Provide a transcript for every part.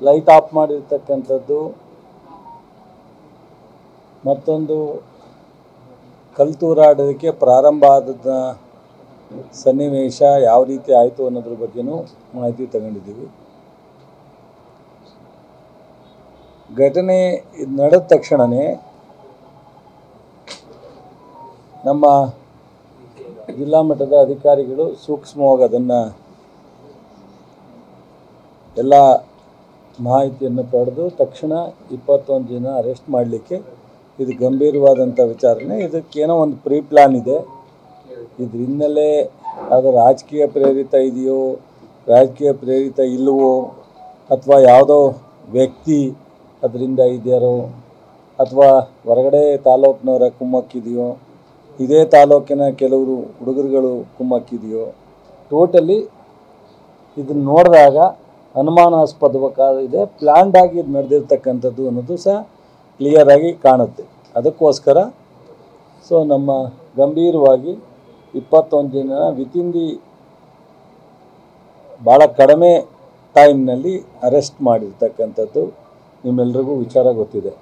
Light off ಮಾಡಿರ್ತಕ್ಕಂಥದ್ದು, ಮತ್ತೊಂದು ಕಲ್ತೂರಾಡೋದಕ್ಕೆ ಪ್ರಾರಂಭ ಆದ ಸನ್ನಿವೇಶ ಯಾವ ರೀತಿ ಆಯಿತು ಅನ್ನೋದ್ರ ಬಗ್ಗೆನೂ ಮಾಹಿತಿ ತಗೊಂಡಿದ್ದೀವಿ. ಘಟನೆ ನಡೆದ ತಕ್ಷಣವೇ ನಮ್ಮ ಜಿಲ್ಲಾ ಮಟ್ಟದ ಅಧಿಕಾರಿಗಳು ಸೂಕ್ಷ್ಮವಾಗಿ ಅದನ್ನು ಎಲ್ಲ ಮಾಹಿತಿಯನ್ನು ಪಡೆದು ತಕ್ಷಣ 21 ಜನ ಅರೆಸ್ಟ್ ಮಾಡಲಿಕ್ಕೆ, ಇದು ಗಂಭೀರವಾದಂಥ ವಿಚಾರಣೆ. ಇದಕ್ಕೇನೋ ಒಂದು ಪ್ರೀ ಪ್ಲ್ಯಾನ್ ಇದೆ. ಇದ್ರ ಹಿನ್ನೆಲೆ ಅದು ರಾಜಕೀಯ ಪ್ರೇರಿತ ಇದೆಯೋ, ರಾಜಕೀಯ ಪ್ರೇರಿತ ಇಲ್ಲವೋ, ಅಥವಾ ಯಾವುದೋ ವ್ಯಕ್ತಿ ಅದರಿಂದ ಇದೆಯಾರೋ, ಅಥವಾ ಹೊರಗಡೆ ತಾಲೂಕಿನವರ ಕುಮ್ಮಕ್ಕಿದೆಯೋ, ಇದೇ ತಾಲೂಕಿನ ಕೆಲವರು ಹುಡುಗರುಗಳು ಕುಮ್ಮಕ್ಕಿದೆಯೋ, ಟೋಟಲಿ ಇದನ್ನು ನೋಡಿದಾಗ ಅನುಮಾನಾಸ್ಪದವಾಗಿದೆ. ಪ್ಲ್ಯಾಂಡ್ ಆಗಿ ಇದು ನಡೆದಿರ್ತಕ್ಕಂಥದ್ದು ಅನ್ನೋದು ಸಹ ಕ್ಲಿಯರಾಗಿ ಕಾಣುತ್ತೆ. ಅದಕ್ಕೋಸ್ಕರ ನಮ್ಮ ಗಂಭೀರವಾಗಿ 21 ಜನ ವಿತಿನ್ ದಿ ಭಾಳ ಕಡಿಮೆ ಟೈಮ್ನಲ್ಲಿ ಅರೆಸ್ಟ್ ಮಾಡಿರ್ತಕ್ಕಂಥದ್ದು ನಿಮ್ಮೆಲ್ರಿಗೂ ವಿಚಾರ ಗೊತ್ತಿದೆ.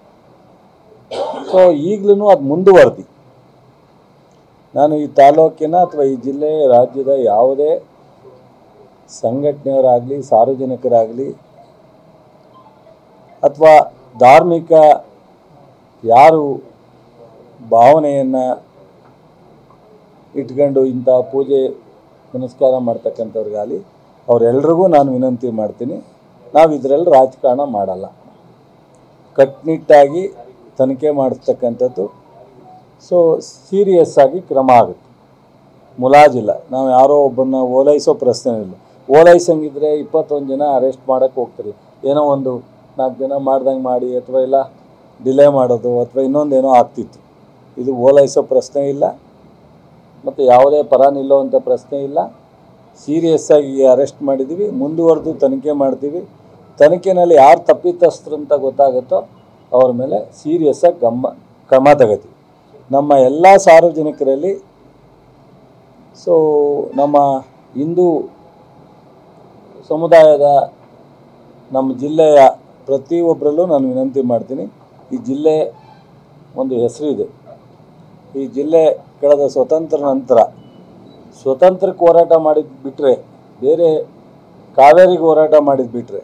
ಈಗಲೂ ಅದು ಮುಂದುವರೆದು ನಾನು ಈ ತಾಲೂಕಿನ ಅಥವಾ ಈ ಜಿಲ್ಲೆ ರಾಜ್ಯದ ಯಾವುದೇ ಸಂಘಟನೆಯವರಾಗಲಿ, ಸಾರ್ವಜನಿಕರಾಗಲಿ, ಅಥವಾ ಧಾರ್ಮಿಕ ಯಾರು ಭಾವನೆಯನ್ನು ಇಟ್ಕೊಂಡು ಇಂಥ ಪೂಜೆ ಪುನಸ್ಕಾರ ಮಾಡ್ತಕ್ಕಂಥವ್ರಿಗಾಗಲಿ ಅವರೆಲ್ರಿಗೂ ನಾನು ವಿನಂತಿ ಮಾಡ್ತೀನಿ, ನಾವು ಇದರಲ್ಲಿ ರಾಜಕಾರಣ ಮಾಡಲ್ಲ. ಕಟ್ಟುನಿಟ್ಟಾಗಿ ತನಿಖೆ ಮಾಡಿಸ್ತಕ್ಕಂಥದ್ದು. ಸೀರಿಯಸ್ ಆಗಿ ಕ್ರಮ ಆಗುತ್ತೆ, ಮುಲಾಜಿಲ್ಲ. ನಾವು ಯಾರೋ ಒಬ್ಬನ್ನ ಓಲೈಸೋ ಪ್ರಶ್ನೆ ಇಲ್ಲ. ಓಲೈಸಂಗಿದ್ರೆ 21 ಜನ ಅರೆಸ್ಟ್ ಮಾಡೋಕ್ಕೆ ಹೋಗ್ತೀರಿ, ಏನೋ ಒಂದು 4 ಜನ ಮಾಡ್ದಂಗೆ ಮಾಡಿ ಅಥವಾ ಇಲ್ಲ ಡಿಲೇ ಮಾಡೋದು ಅಥವಾ ಇನ್ನೊಂದೇನೋ ಆಗ್ತಿತ್ತು. ಇದು ಓಲೈಸೋ ಪ್ರಶ್ನೆ ಇಲ್ಲ, ಮತ್ತು ಯಾವುದೇ ಪರ ನಿಲ್ಲುವಂಥ ಪ್ರಶ್ನೆ ಇಲ್ಲ. ಸೀರಿಯಸ್ ಆಗಿ ಅರೆಸ್ಟ್ ಮಾಡಿದ್ದೀವಿ, ಮುಂದುವರೆದು ತನಿಖೆ ಮಾಡ್ತೀವಿ. ತನಿಖೆಯಲ್ಲಿ ಯಾರು ತಪ್ಪಿತಸ್ಥರು ಅಂತ ಗೊತ್ತಾಗುತ್ತೋ ಅವ್ರ ಮೇಲೆ ಸೀರಿಯಸ್ ಆಗಿ ಕ್ರಮ ತಗೋತೀವಿ. ನಮ್ಮ ಎಲ್ಲ ಸಾರ್ವಜನಿಕರಲ್ಲಿ ನಮ್ಮ ಹಿಂದೂ ಸಮುದಾಯದ ನಮ್ಮ ಜಿಲ್ಲೆಯ ಪ್ರತಿಯೊಬ್ಬರಲ್ಲೂ ನಾನು ವಿನಂತಿ ಮಾಡ್ತೀನಿ. ಈ ಜಿಲ್ಲೆ ಒಂದು ಹೆಸರಿದೆ. ಈ ಜಿಲ್ಲೆ ಕಳೆದ ಸ್ವತಂತ್ರಕ್ಕೆ ಹೋರಾಟ ಮಾಡಿದ್ದು ಬಿಟ್ಟರೆ, ಬೇರೆ ಕಾವೇರಿಗೆ ಹೋರಾಟ ಮಾಡಿದ್ದು ಬಿಟ್ಟರೆ,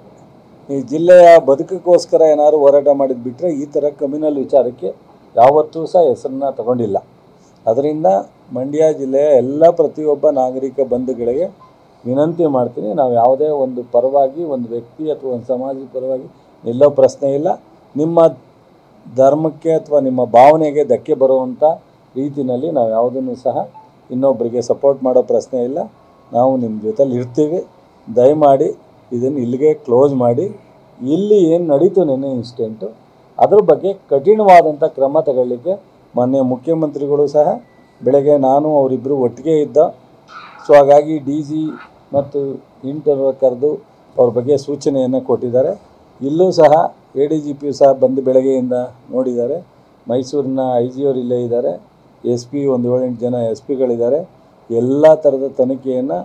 ಈ ಜಿಲ್ಲೆಯ ಬದುಕಕ್ಕೋಸ್ಕರ ಏನಾದ್ರು ಹೋರಾಟ ಮಾಡಿದ್ದು ಬಿಟ್ಟರೆ ಈ ಥರ ಕಮ್ಯುನಲ್ ವಿಚಾರಕ್ಕೆ ಯಾವತ್ತೂ ಸಹ ಹೆಸರನ್ನ ತಗೊಂಡಿಲ್ಲ. ಅದರಿಂದ ಮಂಡ್ಯ ಜಿಲ್ಲೆಯ ಎಲ್ಲ ಪ್ರತಿಯೊಬ್ಬ ನಾಗರಿಕ ಬಂಧುಗಳಿಗೆ ವಿನಂತಿ ಮಾಡ್ತೀನಿ, ನಾವು ಯಾವುದೇ ಒಂದು ಪರವಾಗಿ ಒಂದು ವ್ಯಕ್ತಿ ಅಥವಾ ಒಂದು ಸಮಾಜದ ಪರವಾಗಿ ನಿಲ್ಲೋ ಪ್ರಶ್ನೆ ಇಲ್ಲ. ನಿಮ್ಮ ಧರ್ಮಕ್ಕೆ ಅಥವಾ ನಿಮ್ಮ ಭಾವನೆಗೆ ಧಕ್ಕೆ ಬರುವಂಥ ರೀತಿಯಲ್ಲಿ ನಾವು ಯಾವುದನ್ನು ಸಹ ಇನ್ನೊಬ್ಬರಿಗೆ ಸಪೋರ್ಟ್ ಮಾಡೋ ಪ್ರಶ್ನೆ ಇಲ್ಲ. ನಾವು ನಿಮ್ಮ ಜೊತೆಲಿ ಇರ್ತೀವಿ. ದಯಮಾಡಿ ಇದನ್ನು ಇಲ್ಲಿಗೆ ಕ್ಲೋಸ್ ಮಾಡಿ, ಇಲ್ಲಿ ಏನು ನಡೀತು ನೆನ್ನೆ ಇನ್ಸಿಡೆಂಟು ಅದ್ರ ಬಗ್ಗೆ ಕಠಿಣವಾದಂಥ ಕ್ರಮ ತಗೊಳ್ಳಿಕ್ಕೆ ಮಾನ್ಯ ಮುಖ್ಯಮಂತ್ರಿಗಳು ಸಹ ಬೆಳಗ್ಗೆ ನಾನು ಅವರಿಬ್ಬರು ಒಟ್ಟಿಗೆ ಇದ್ದ. ಹಾಗಾಗಿ DG ಮತ್ತು ಇಂಟರ್ವ್ಯೂ ಕರೆದು ಅವ್ರ ಬಗ್ಗೆ ಸೂಚನೆಯನ್ನು ಕೊಟ್ಟಿದ್ದಾರೆ. ಇಲ್ಲೂ ಸಹ ADGP ಸಹ ಬಂದು ಬೆಳಗ್ಗೆಯಿಂದ ನೋಡಿದ್ದಾರೆ. ಮೈಸೂರಿನ IG ಅವರು ಇಲ್ಲೇ ಇದ್ದಾರೆ. SP ಒಂದು 7-8 ಜನ SPಗಳಿದ್ದಾರೆ. ಎಲ್ಲ ಥರದ ತನಿಖೆಯನ್ನು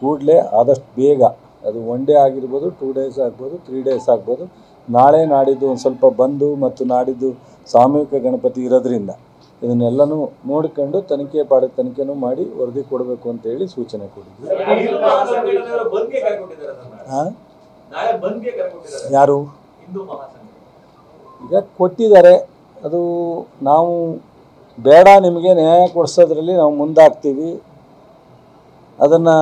ಕೂಡಲೇ ಆದಷ್ಟು ಬೇಗ, ಅದು 1 ಡೇ ಆಗಿರ್ಬೋದು, 2 ಡೇಸ್ ಆಗ್ಬೋದು, 3 ಡೇಸ್ ಆಗ್ಬೋದು, ನಾಳೆ ನಾಡಿದ್ದು ಒಂದು ಸ್ವಲ್ಪ ಬಂದು ಮತ್ತು ನಾಡಿದ್ದು ಸಾಮೂಹಿಕ ಗಣಪತಿ ಇರೋದ್ರಿಂದ ಇದನ್ನೆಲ್ಲನೂ ನೋಡಿಕೊಂಡು ತನಿಖೆನೂ ಮಾಡಿ ವರದಿ ಕೊಡಬೇಕು ಅಂತೇಳಿ ಸೂಚನೆ ಕೊಟ್ಟಿದ್ವಿ. ಯಾರು ಈಗ ಕೊಟ್ಟಿದ್ದಾರೆ, ಅದು ನಾವು ಬೇಡ ನಿಮಗೆ ನ್ಯಾಯ ಕೊಡಿಸೋದ್ರಲ್ಲಿ ನಾವು ಮುಂದಾಗ್ತೀವಿ, ಅದನ್ನು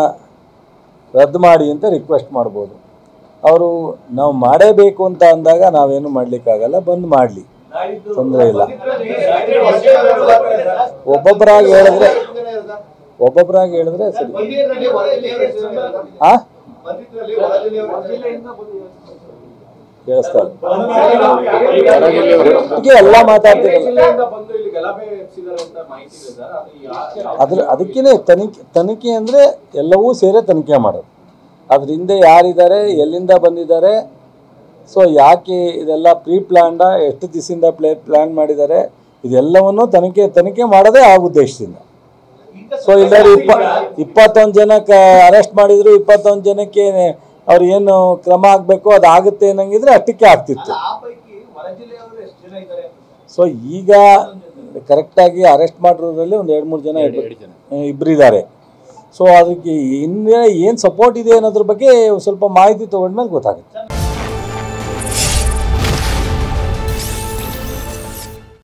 ರದ್ದು ಮಾಡಿ ಅಂತ ರಿಕ್ವೆಸ್ಟ್ ಮಾಡ್ಬೋದು. ಅವರು ನಾವು ಮಾಡೇಬೇಕು ಅಂತ ಅಂದಾಗ ನಾವೇನು ಮಾಡಲಿಕ್ಕಾಗಲ್ಲ, ಬಂದ್ ಮಾಡಲಿ, ತೊಂದರೆ ಇಲ್ಲ. ಒಬ್ಬೊಬ್ಬರಾಗಿ ಹೇಳಿದ್ರೆ ಸರಿ. ಕೇಳಿಸ್ತಾ ಎಲ್ಲ ಮಾತಾಡ್ತಿರಲ್ಲ. ಅದಕ್ಕೇನೆ ತನಿಖೆ ಅಂದರೆ ಎಲ್ಲವೂ ಸೇರಿ ತನಿಖೆ ಮಾಡೋದು. ಅದ್ರ ಹಿಂದೆ ಯಾರಿದ್ದಾರೆ, ಎಲ್ಲಿಂದ ಬಂದಿದ್ದಾರೆ, ಯಾಕೆ ಇದೆಲ್ಲ ಪ್ರೀ ಪ್ಲ್ಯಾನ್ಡ, ಎಷ್ಟು ದಿವಸದಿಂದ ಪ್ಲ್ಯಾನ್ ಮಾಡಿದ್ದಾರೆ, ಇದೆಲ್ಲವನ್ನು ತನಿಖೆ ಮಾಡೋದೇ ಆ ಉದ್ದೇಶದಿಂದ. ಇಲ್ಲರೂ 21 ಜನಕ್ಕೆ ಅರೆಸ್ಟ್ ಮಾಡಿದ್ರು, 21 ಜನಕ್ಕೆ ಅವ್ರು ಏನು ಕ್ರಮ ಆಗಬೇಕು ಅದು ಆಗುತ್ತೆ ಅನ್ನಂಗಿದ್ರೆ ಅಷ್ಟಕ್ಕೆ ಆಗ್ತಿತ್ತು. ಸೊ ಈಗ ಕರೆಕ್ಟಾಗಿ ಅರೆಸ್ಟ್ ಮಾಡಿರೋದ್ರಲ್ಲಿ ಒಂದು 2-3 ಜನ ಇಬ್ಬರಿದ್ದಾರೆ. ಸೊ ಅದಕ್ಕೆ ಇನ್ನೇ ಏನು ಸಪೋರ್ಟ್ ಇದೆ ಅನ್ನೋದ್ರ ಬಗ್ಗೆ ಸ್ವಲ್ಪ ಮಾಹಿತಿ ತೊಗೊಂಡ್ಮೇಲೆ ಗೊತ್ತಾಗುತ್ತೆ.